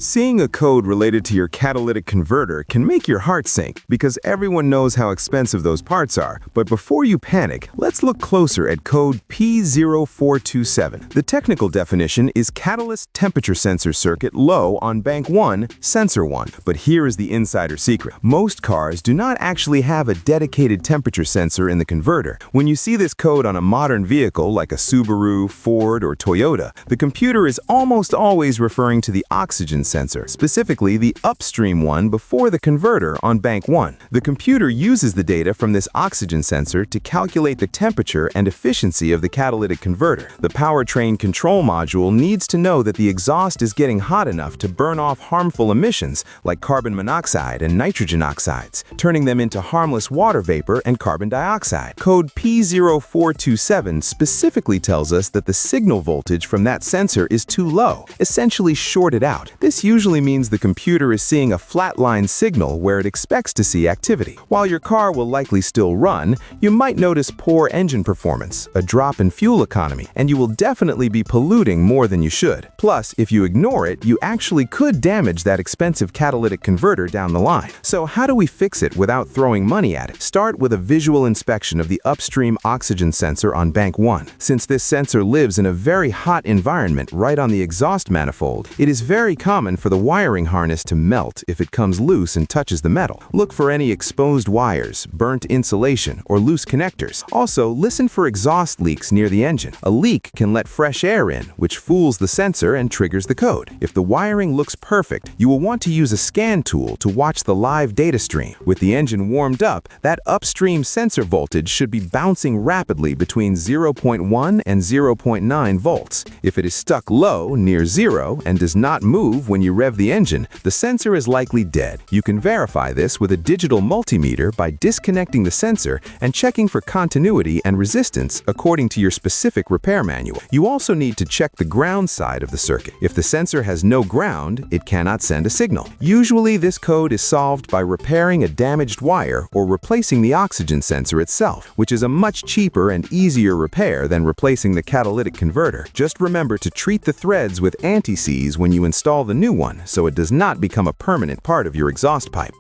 Seeing a code related to your catalytic converter can make your heart sink because everyone knows how expensive those parts are. But before you panic, let's look closer at code P0427. The technical definition is catalyst temperature sensor circuit low on bank 1, sensor 1. But here is the insider secret. Most cars do not actually have a dedicated temperature sensor in the converter. When you see this code on a modern vehicle like a Subaru, Ford, or Toyota, the computer is almost always referring to the oxygen sensor, specifically the upstream one before the converter on bank 1. The computer uses the data from this oxygen sensor to calculate the temperature and efficiency of the catalytic converter. The powertrain control module needs to know that the exhaust is getting hot enough to burn off harmful emissions like carbon monoxide and nitrogen oxides, turning them into harmless water vapor and carbon dioxide. Code P0427 specifically tells us that the signal voltage from that sensor is too low, essentially shorted out. This usually means the computer is seeing a flatline signal where it expects to see activity. While your car will likely still run, you might notice poor engine performance, a drop in fuel economy, and you will definitely be polluting more than you should. Plus, if you ignore it, you actually could damage that expensive catalytic converter down the line. So how do we fix it without throwing money at it? Start with a visual inspection of the upstream oxygen sensor on bank 1. Since this sensor lives in a very hot environment right on the exhaust manifold, it is very common for the wiring harness to melt if it comes loose and touches the metal. Look for any exposed wires, burnt insulation, or loose connectors. Also, listen for exhaust leaks near the engine. A leak can let fresh air in, which fools the sensor and triggers the code. If the wiring looks perfect, you will want to use a scan tool to watch the live data stream. With the engine warmed up, that upstream sensor voltage should be bouncing rapidly between 0.1 and 0.9 volts. If it is stuck low, near zero, and does not move when you rev the engine, the sensor is likely dead. You can verify this with a digital multimeter by disconnecting the sensor and checking for continuity and resistance according to your specific repair manual. You also need to check the ground side of the circuit. If the sensor has no ground, it cannot send a signal. Usually, this code is solved by repairing a damaged wire or replacing the oxygen sensor itself, which is a much cheaper and easier repair than replacing the catalytic converter. Just remember to treat the threads with anti-seize when you install the new one so it does not become a permanent part of your exhaust pipe.